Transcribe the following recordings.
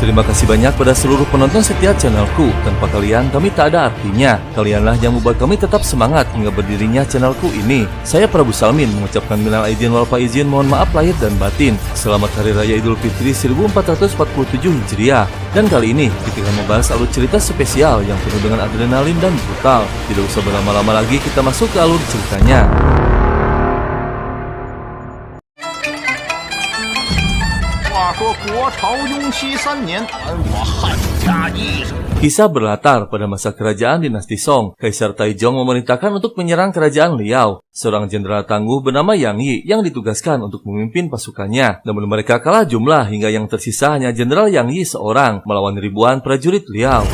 Terima kasih banyak pada seluruh penonton setia channelku. Tanpa kalian, kami tak ada artinya. Kalianlah yang membuat kami tetap semangat hingga berdirinya channelku ini. Saya Prabu Salmin mengucapkan minal aidin wal faizin, mohon maaf lahir dan batin. Selamat Hari Raya Idul Fitri 1447 Hijriah. Dan kali ini kita akan membahas alur cerita spesial yang penuh dengan adrenalin dan brutal. Tidak usah berlama-lama lagi, kita masuk ke alur ceritanya. Kisah berlatar pada masa kerajaan dinasti Song. Kaisar Taizong memerintahkan untuk menyerang kerajaan Liao. Seorang jenderal tangguh bernama Yang Yi yang ditugaskan untuk memimpin pasukannya. Namun mereka kalah jumlah hingga yang tersisa hanya jenderal Yang Yi seorang melawan ribuan prajurit Liao.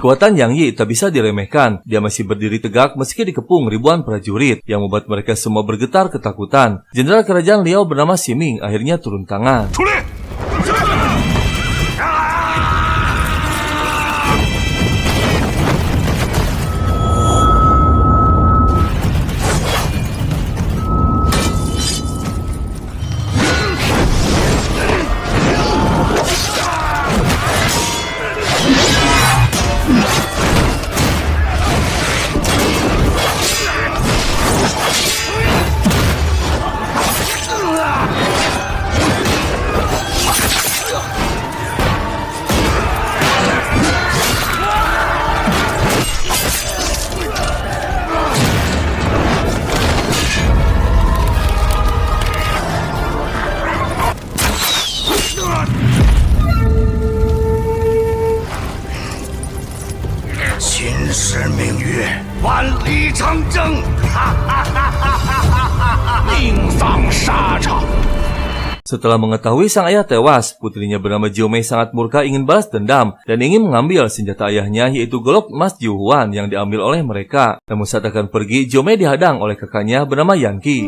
Kekuatan Yang Yi tak bisa diremehkan. Dia masih berdiri tegak meski dikepung ribuan prajurit yang membuat mereka semua bergetar ketakutan. Jenderal kerajaan Liao bernama Ximing akhirnya turun tangan. Setelah mengetahui sang ayah tewas, putrinya bernama Jiumei sangat murka ingin balas dendam dan ingin mengambil senjata ayahnya yaitu golok emas Jiuhuan yang diambil oleh mereka. Namun saat akan pergi, Jiumei dihadang oleh kakaknya bernama Yanqi.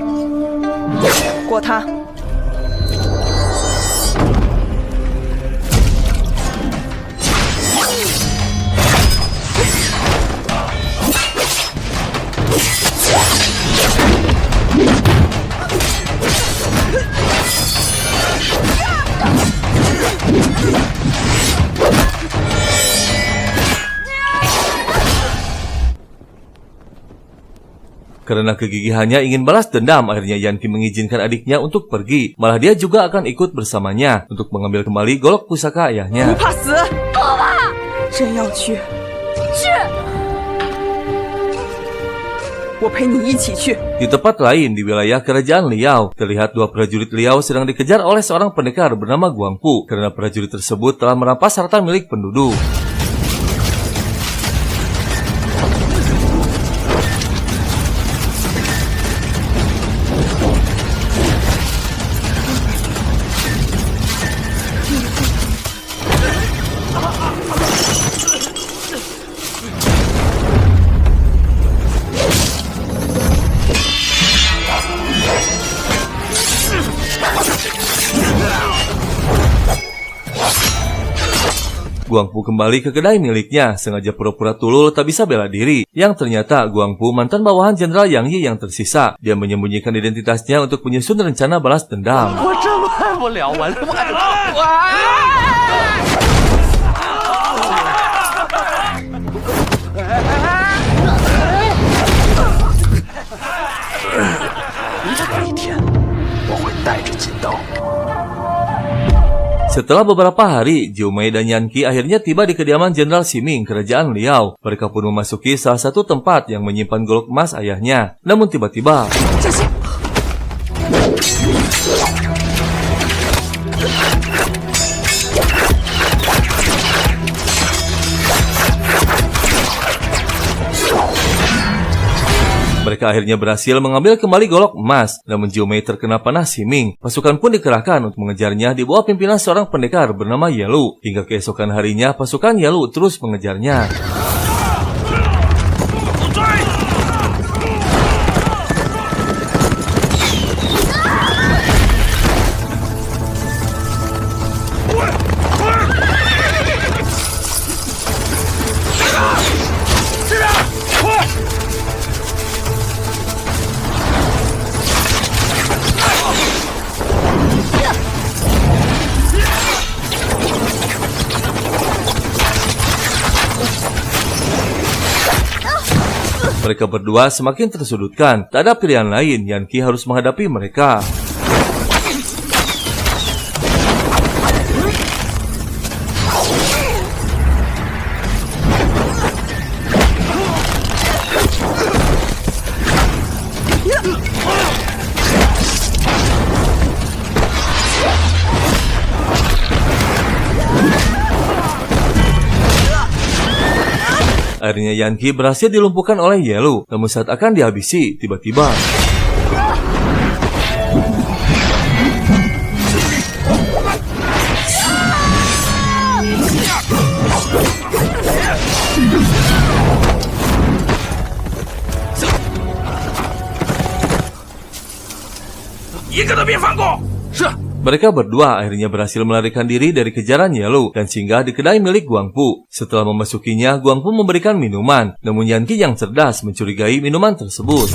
Karena kegigihannya ingin balas dendam, akhirnya Yanqi mengizinkan adiknya untuk pergi. Malah dia juga akan ikut bersamanya untuk mengambil kembali golok pusaka ayahnya. Di tempat lain di wilayah kerajaan Liao, terlihat dua prajurit Liao sedang dikejar oleh seorang pendekar bernama Guangpu karena prajurit tersebut telah merampas harta milik penduduk. Guangpu kembali ke kedai miliknya, sengaja pura-pura tulul tak bisa bela diri. Yang ternyata Guangpu mantan bawahan jenderal Yang Yi yang tersisa. Dia menyembunyikan identitasnya untuk menyusun rencana balas dendam. Setelah beberapa hari, Jiumei dan Yanqi akhirnya tiba di kediaman Jenderal Ximing, kerajaan Liao. Mereka pun memasuki salah satu tempat yang menyimpan golok emas ayahnya. Namun tiba-tiba Mereka akhirnya berhasil mengambil kembali golok emas. Namun Jiumei terkena panah Siming. Pasukan pun dikerahkan untuk mengejarnya di bawah pimpinan seorang pendekar bernama Yalu. Hingga keesokan harinya pasukan Yalu terus mengejarnya. Mereka berdua semakin tersudutkan. Tak ada pilihan lain, Yanqi harus menghadapi mereka. Akhirnya Yanqi berhasil dilumpuhkan oleh Yalu. Namun saat akan dihabisi, tiba-tiba mereka berdua akhirnya berhasil melarikan diri dari kejaran Yalu dan singgah di kedai milik Guangpu. Setelah memasukinya, Guangpu memberikan minuman. Namun Yanqi yang cerdas mencurigai minuman tersebut.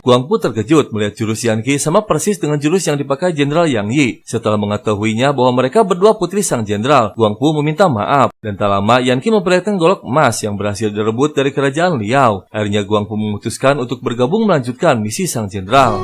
Guangpu terkejut melihat jurus Yanqi sama persis dengan jurus yang dipakai Jenderal Yang Yi. Setelah mengetahuinya bahwa mereka berdua putri sang jenderal, Guangpu meminta maaf. Dan tak lama, Yanqi memperlihatkan golok emas yang berhasil direbut dari kerajaan Liao. Akhirnya Guangpu memutuskan untuk bergabung melanjutkan misi sang jenderal.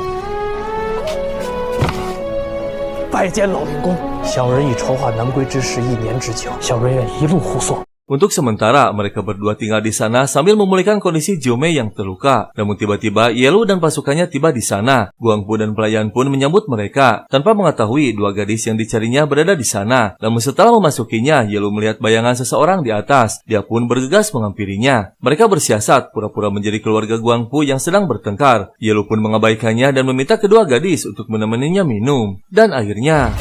拜见老灵公，小人已筹划南归之事1年之久，小人愿一路护送。 Untuk sementara, mereka berdua tinggal di sana sambil memulihkan kondisi Jiumei yang terluka. Namun tiba-tiba, Yalu dan pasukannya tiba di sana. Guangpu dan pelayan pun menyambut mereka, tanpa mengetahui dua gadis yang dicarinya berada di sana. Namun setelah memasukinya, Yalu melihat bayangan seseorang di atas. Dia pun bergegas menghampirinya. Mereka bersiasat pura-pura menjadi keluarga Guangpu yang sedang bertengkar. Yalu pun mengabaikannya dan meminta kedua gadis untuk menemaninya minum. Dan akhirnya...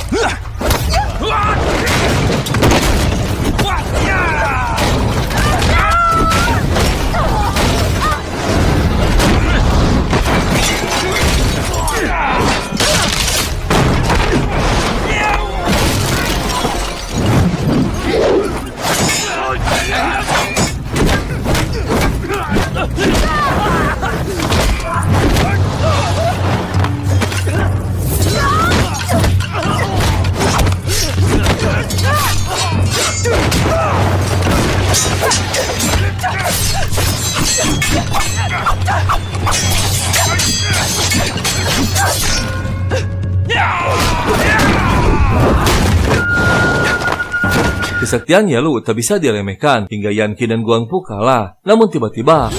Kesaktian Yalu tak bisa diremehkan hingga Yanqi dan Guangpu kalah. Namun tiba-tiba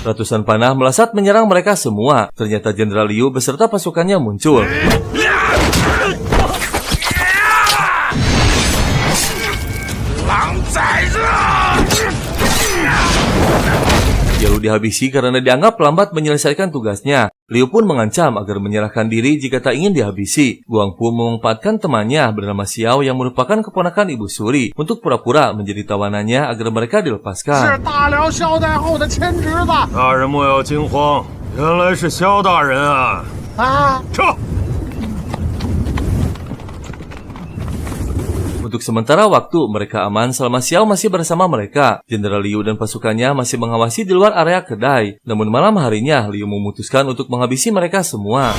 Ratusan panah melesat menyerang mereka semua. Ternyata Jenderal Liu beserta pasukannya muncul. Lalu dihabisi karena dianggap lambat menyelesaikan tugasnya. Liu pun mengancam agar menyerahkan diri jika tak ingin dihabisi. Guangpu memanfaatkan temannya bernama Xiao yang merupakan keponakan Ibu Suri untuk pura-pura menjadi tawanannya agar mereka dilepaskan. 大辽萧太后的亲侄子大人莫要惊慌，原来是萧大人啊！啊！撤！ Untuk sementara waktu, mereka aman selama Xiao masih bersama mereka. Jenderal Liu dan pasukannya masih mengawasi di luar area kedai. Namun malam harinya, Liu memutuskan untuk menghabisi mereka semua.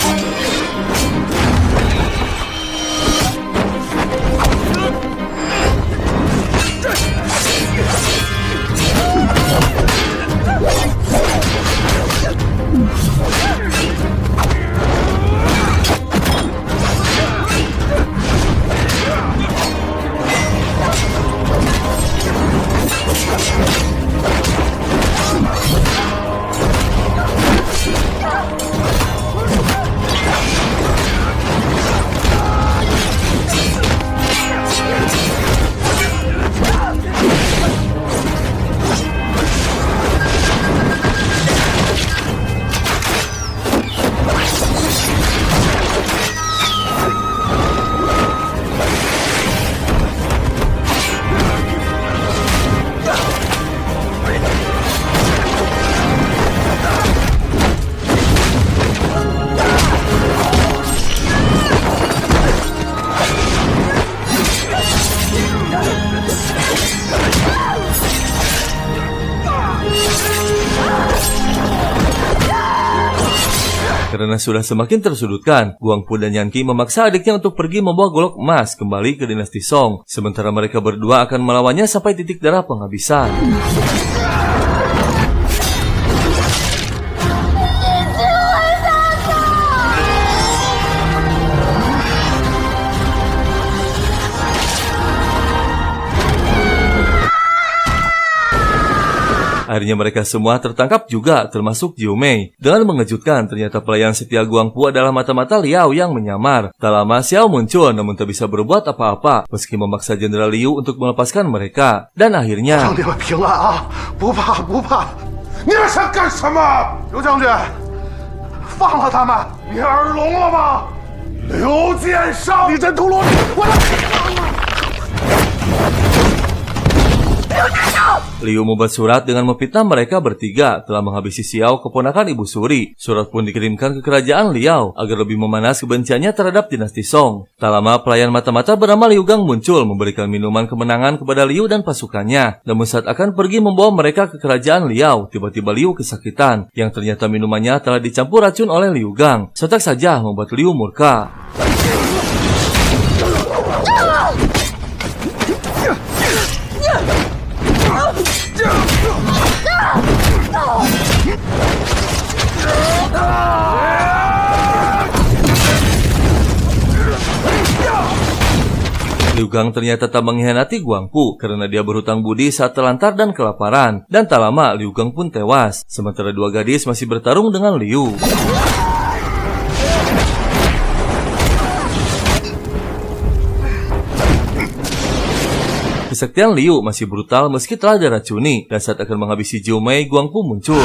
Karena sudah semakin tersudutkan, Guangpu dan Yan Qi memaksa adiknya untuk pergi membawa golok emas kembali ke dinasti Song. Sementara mereka berdua akan melawannya sampai titik darah penghabisan. Akhirnya mereka semua tertangkap juga, termasuk Jiu Mei. Dengan mengejutkan, ternyata pelayan setia Guangpu adalah mata-mata Liao yang menyamar. Tak lama Xiao muncul, namun tak bisa berbuat apa-apa, meski memaksa Jenderal Liu untuk melepaskan mereka. Dan akhirnya... 兄弟们平安啊，不怕不怕。你们想干什么？刘将军，放了他们！你耳聋了吗？刘建绍，你真屠罗！我来！ Liu membuat surat dengan memfitnah mereka bertiga telah menghabisi Xiao, keponakan Ibu Suri. Surat pun dikirimkan ke kerajaan Liao agar lebih memanas kebenciannya terhadap dinasti Song. Tak lama pelayan mata-mata bernama Liu Gang muncul memberikan minuman kemenangan kepada Liu dan pasukannya. Namun saat akan pergi membawa mereka ke kerajaan Liao, tiba-tiba Liu kesakitan, yang ternyata minumannya telah dicampur racun oleh Liu Gang. Sontak saja membuat Liu murka. Liu Gang ternyata tak mengkhianati Guangpu karena dia berhutang budi saat terlantar dan kelaparan. Dan tak lama Liu Gang pun tewas, sementara dua gadis masih bertarung dengan Liu. Kesaktian Liu masih brutal meski telah diracuni, dan saat akan menghabisi Jiu Mei, Guangpu muncul.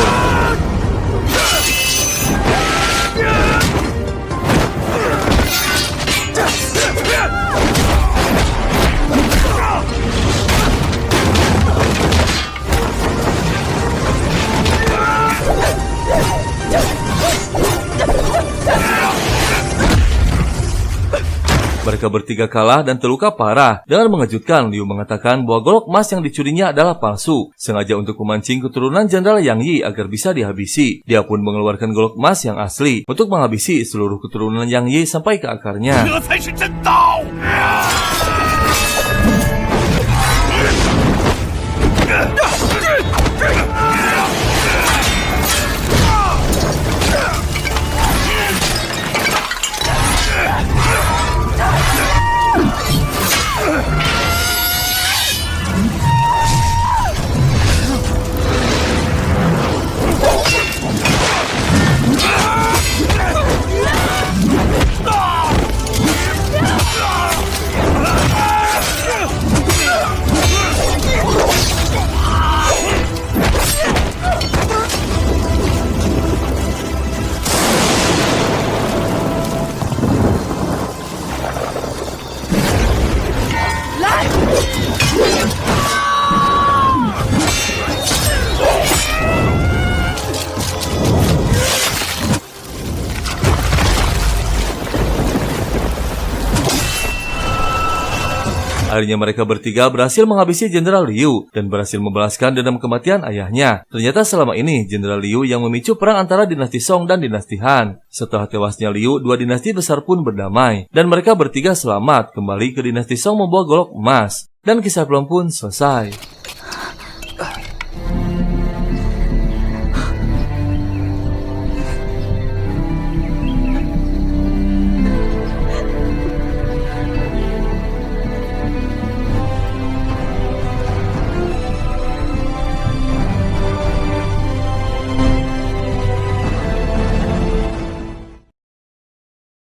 Mereka bertiga kalah dan terluka parah. Dengan mengejutkan, Liu mengatakan bahwa golok emas yang dicurinya adalah palsu, sengaja untuk memancing keturunan Jenderal Yang Yi agar bisa dihabisi. Dia pun mengeluarkan golok emas yang asli untuk menghabisi seluruh keturunan Yang Yi sampai ke akarnya. Akhirnya mereka bertiga berhasil menghabisi Jenderal Liu dan berhasil membalaskan dendam kematian ayahnya. Ternyata selama ini Jenderal Liu yang memicu perang antara dinasti Song dan dinasti Han. Setelah tewasnya Liu, dua dinasti besar pun berdamai dan mereka bertiga selamat kembali ke dinasti Song membawa golok emas. Dan kisah film pun selesai.